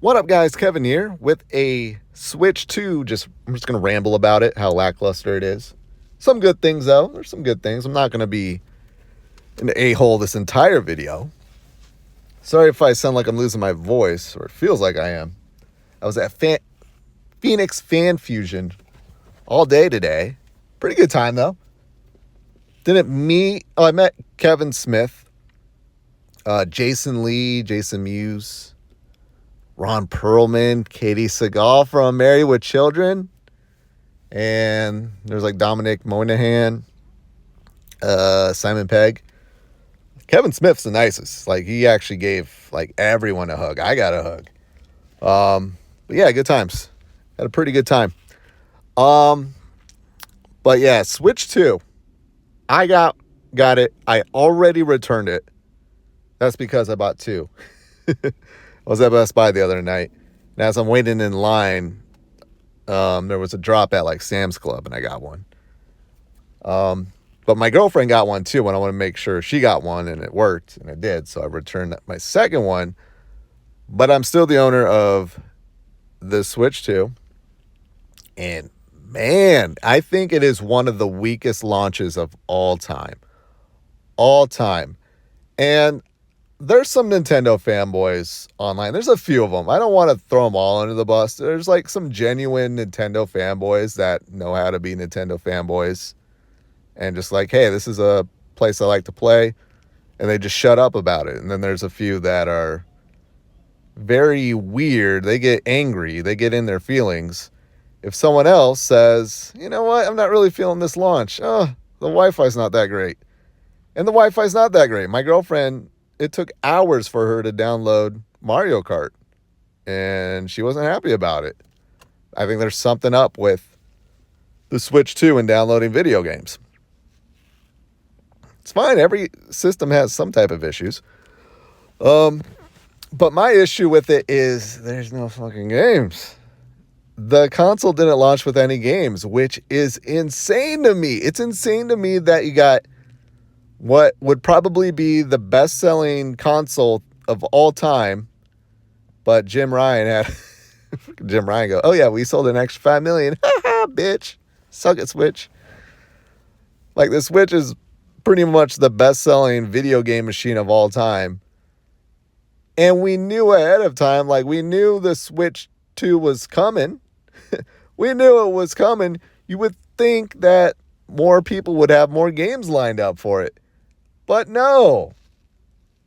What up, guys? Kevin here with a Switch 2. I'm just going to ramble about it, how lackluster it is. Some good things, though. There's some good things. I'm not going to be an a-hole this entire video. Sorry if I sound like I'm losing my voice, or it feels like I am. I was at Phoenix Fan Fusion all day today. Pretty good time, though. I met Kevin Smith, Jason Lee, Jason Mewes, Ron Perlman, Katie Seagal from Married with Children, and there's like Dominic Monaghan, Simon Pegg. Kevin Smith's the nicest. Like, he actually gave like everyone a hug. I got a hug. But yeah, good times. Had a pretty good time. But yeah, Switch 2. I got it. I already returned it. That's because I bought two. I was at Best Buy the other night, and as I'm waiting in line, there was a drop at like Sam's Club, and I got one. But my girlfriend got one too, and I want to make sure she got one, and it worked, and it did. So I returned my second one, but I'm still the owner of the Switch 2. And man, I think it is one of the weakest launches of all time. All time. And there's some Nintendo fanboys online. There's a few of them. I don't want to throw them all under the bus. There's like some genuine Nintendo fanboys that know how to be Nintendo fanboys. And just like, hey, this is a place I like to play. And they just shut up about it. And then there's a few that are very weird. They get angry. They get in their feelings. If someone else says, you know what, I'm not really feeling this launch. Oh, the Wi-Fi's not that great. And the Wi-Fi's not that great. My girlfriend, it took hours for her to download Mario Kart. And she wasn't happy about it. I think there's something up with the Switch 2 and downloading video games. It's fine. Every system has some type of issues. But my issue with it is there's no fucking games. The console didn't launch with any games, which is insane to me. It's insane to me that you got what would probably be the best-selling console of all time, but Jim Ryan had Jim Ryan go, oh yeah, we sold an extra 5 million. Haha, bitch. Suck it, Switch. Like, the Switch is pretty much the best-selling video game machine of all time. And we knew ahead of time, like, we knew the Switch 2 was coming. We knew it was coming. You would think that more people would have more games lined up for it. But no.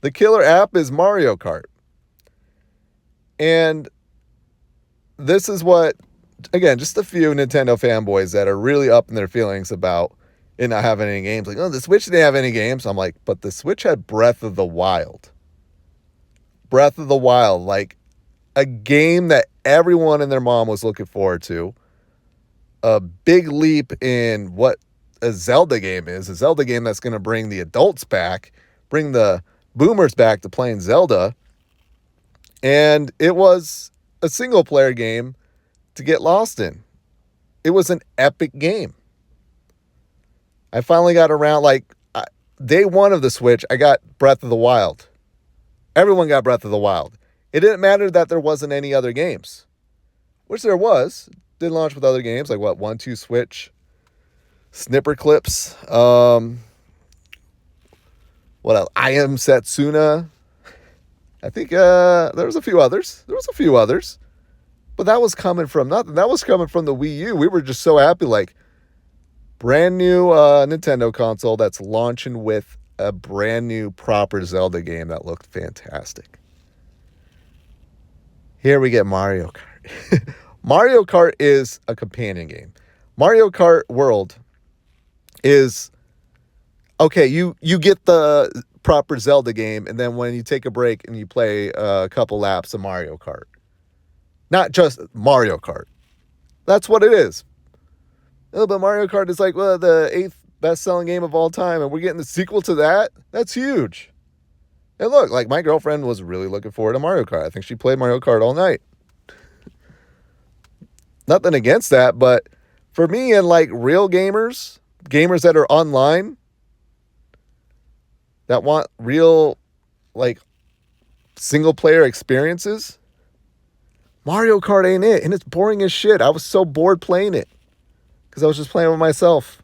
The killer app is Mario Kart. And this is what, again, just a few Nintendo fanboys that are really up in their feelings about it not having any games. Like, oh, the Switch didn't have any games. I'm like, but the Switch had Breath of the Wild. Breath of the Wild, like a game that everyone and their mom was looking forward to. A big leap in what a Zelda game is. A Zelda game that's going to bring the adults back, bring the boomers back to playing Zelda. And it was a single player game to get lost in. It was an epic game. I finally got around, like, day one of the Switch, I got Breath of the Wild. Everyone got Breath of the Wild. It didn't matter that there wasn't any other games, which there was. Did launch with other games like what, 1-2 Switch, Snipper Clips, what else? I Am Setsuna. I think there was a few others. But that was coming from nothing. That was coming from the Wii U. We were just so happy, like, brand new Nintendo console that's launching with a brand new proper Zelda game that looked fantastic. Here we get Mario Kart. Mario Kart is a companion game. Mario Kart World is, okay, you get the proper Zelda game, and then when you take a break and you play a couple laps of Mario Kart. Not just Mario Kart. That's what it is. Oh, but Mario Kart is like, well, the 8th best-selling game of all time, and we're getting the sequel to that? That's huge. And look, like, my girlfriend was really looking forward to Mario Kart. I think she played Mario Kart all night. Nothing against that, but for me and like real gamers that are online, that want real like single player experiences, Mario Kart ain't it, and it's boring as shit. I was so bored playing it because I was just playing with myself.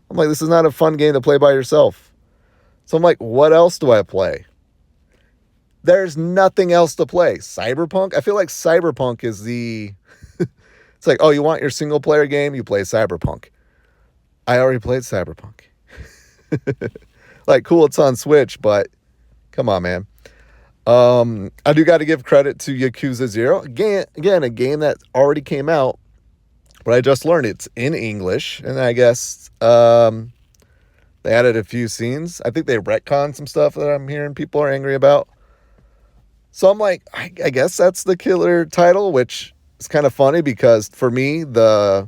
I'm like, this is not a fun game to play by yourself. So I'm like, what else do I play? There's nothing else to play. Cyberpunk? I feel like Cyberpunk is the... It's like, oh, you want your single player game? You play Cyberpunk. I already played Cyberpunk. Like, cool, it's on Switch, but come on, man. I do got to give credit to Yakuza 0. Again, a game that already came out, but I just learned it's in English, and I guess they added a few scenes. I think they retconned some stuff that I'm hearing people are angry about. So I'm like, I guess that's the killer title, which is kind of funny because for me, the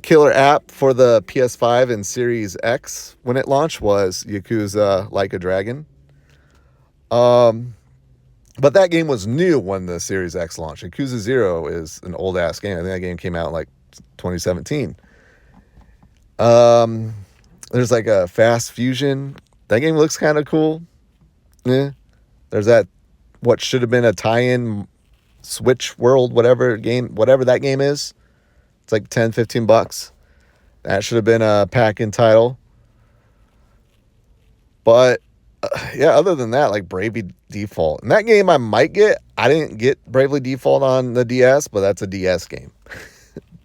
killer app for the PS5 and Series X when it launched was Yakuza Like a Dragon. But that game was new when the Series X launched. Yakuza 0 is an old ass game. I think that game came out in like 2017. There's like a Fast Fusion. That game looks kind of cool. Yeah. There's that what should have been a tie-in Switch World, whatever that game is. It's like $10-15. That should have been a pack-in title. But yeah, other than that, like Bravely Default. And that game I might get. I didn't get Bravely Default on the DS, but that's a DS game.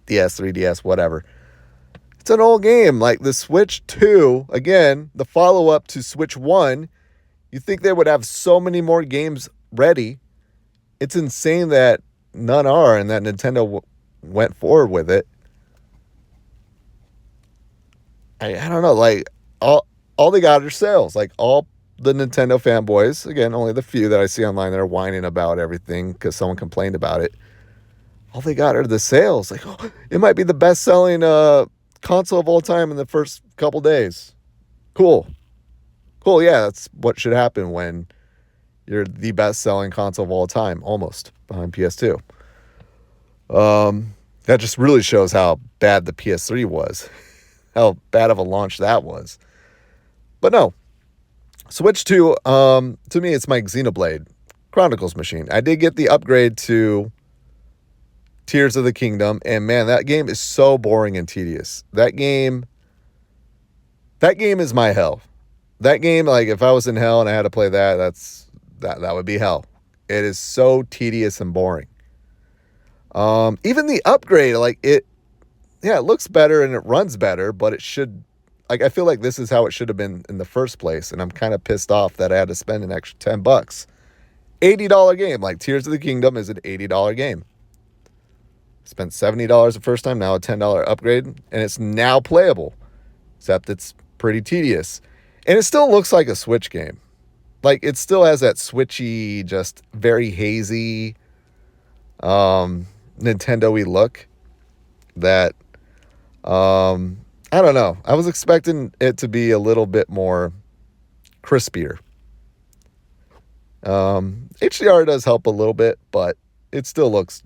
DS, 3DS, whatever. It's an old game. Like the Switch 2, again, the follow-up to Switch 1, you think they would have so many more games ready. It's insane that none are and that Nintendo went forward with it. I don't know, like all they got are sales. Like all the Nintendo fanboys, again, only the few that I see online that are whining about everything because someone complained about it. All they got are the sales. Like, oh, it might be the best-selling console of all time in the first couple days. Cool. Yeah, that's what should happen when you're the best-selling console of all time, almost behind PS2. That just really shows how bad the PS3 was, how bad of a launch that was. But no, Switch 2, to me, it's my Xenoblade Chronicles machine. I did get the upgrade to Tears of the Kingdom, and man, that game is so boring and tedious. That game is my hell. That game, like if I was in hell and I had to play that would be hell. It is so tedious and boring. Even the upgrade, like it looks better and it runs better, but it should, like, I feel like this is how it should have been in the first place. And I'm kind of pissed off that I had to spend an extra $10. $80 game. Like Tears of the Kingdom is an $80 game. Spent $70 the first time, now a $10 upgrade, and it's now playable. Except it's pretty tedious. And it still looks like a Switch game. Like it still has that switchy, just very hazy, Nintendo-y look that, I don't know. I was expecting it to be a little bit more crispier. HDR does help a little bit, but it still looks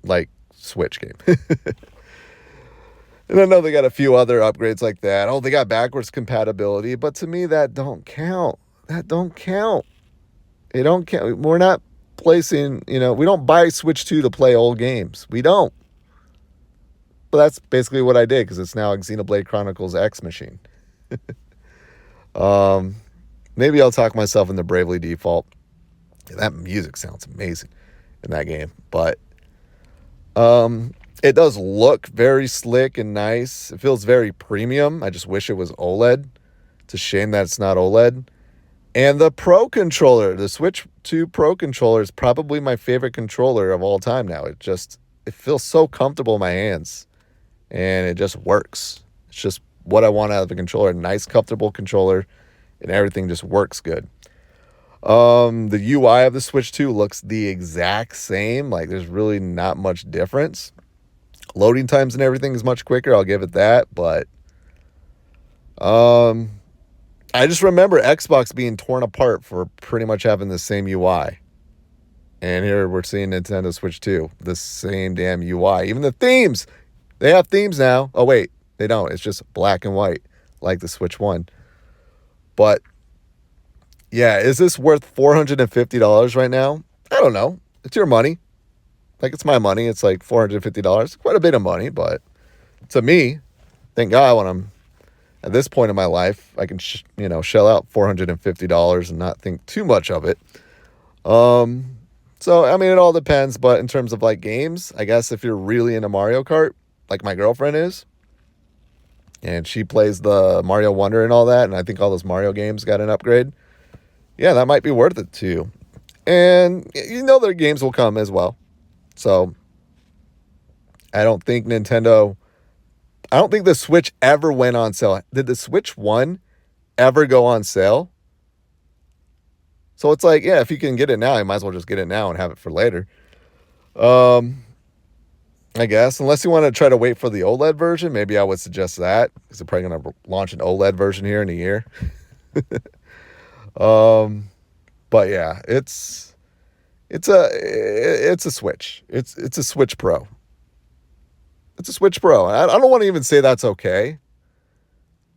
like Switch game. And I know they got a few other upgrades like that. Oh, they got backwards compatibility, but to me that don't count. That don't count. It don't count. We're not placing, we don't buy Switch 2 to play old games. We don't. But that's basically what I did because it's now a Xenoblade Chronicles X machine. Maybe I'll talk myself into Bravely Default. That music sounds amazing in that game. But it does look very slick and nice. It feels very premium. I just wish it was OLED. It's a shame that it's not OLED. And the Pro controller, the Switch 2 Pro controller is probably my favorite controller of all time now. It feels so comfortable in my hands. And it just works. It's just what I want out of a controller. Nice, comfortable controller. And everything just works good. The UI of the Switch 2 looks the exact same. Like, there's really not much difference. Loading times and everything is much quicker. I'll give it that. But I just remember Xbox being torn apart for pretty much having the same UI. And here we're seeing Nintendo Switch 2. The same damn UI. Even the themes. They have themes now. Oh, wait. They don't. It's just black and white like the Switch 1. But, yeah, is this worth $450 right now? I don't know. It's your money. Like, it's my money. It's like $450. Quite a bit of money, but to me, thank God when I'm at this point in my life, I can, shell out $450 and not think too much of it. So, I mean, it all depends, but in terms of like games, I guess if you're really into Mario Kart, like my girlfriend is, and she plays the Mario Wonder and all that, and I think all those Mario games got an upgrade, yeah, that might be worth it to you. And their games will come as well. So, I don't think the Switch ever went on sale. Did the Switch 1 ever go on sale? So it's like, yeah, if you can get it now, you might as well just get it now and have it for later. I guess, unless you want to try to wait for the OLED version, maybe I would suggest that, because they're probably going to launch an OLED version here in a year. But yeah, it's a Switch. It's a Switch Pro. It's a Switch Pro. I don't want to even say that's okay,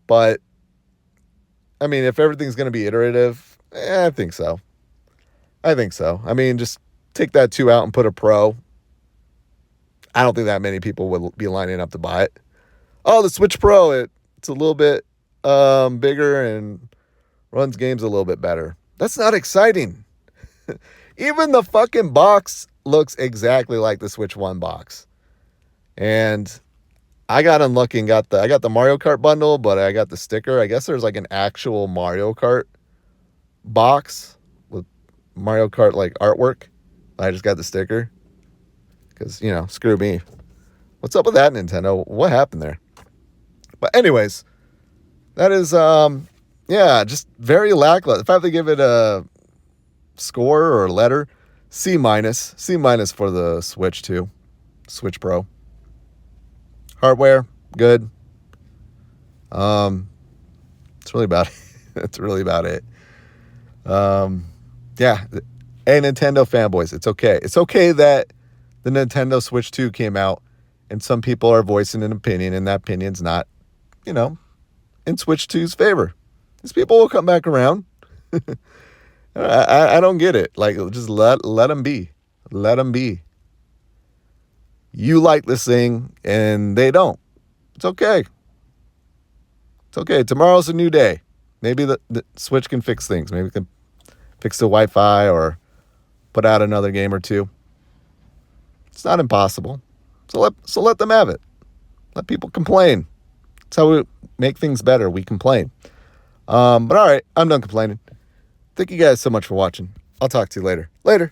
but I mean, if everything's going to be iterative, I think so. I mean, just take that 2 out and put a Pro. I don't think that many people would be lining up to buy it. Oh, the Switch Pro, it's a little bit bigger and runs games a little bit better. That's not exciting. Even the fucking box looks exactly like the Switch 1 box. And I got unlucky and I got the Mario Kart bundle, but I got the sticker. I guess there's like an actual Mario Kart box with Mario Kart like artwork. I just got the sticker because, screw me. What's up with that, Nintendo? What happened there? But anyways, that is, just very lackluster. If I have to give it a score or a letter, C minus for the Switch 2, Switch Pro. Hardware, good. It's really about it. That's really about it. Yeah. Hey, Nintendo fanboys, it's okay. It's okay that the Nintendo Switch 2 came out and some people are voicing an opinion and that opinion's not, in Switch 2's favor. These people will come back around. I don't get it. Like, just let them be. Let them be. You like this thing and they don't. It's okay. It's okay. Tomorrow's a new day. Maybe the Switch can fix things. Maybe it can fix the Wi-Fi or put out another game or two. It's not impossible. So let them have it. Let people complain. That's how we make things better. We complain. But all right, I'm done complaining. Thank you guys so much for watching. I'll talk to you later. Later.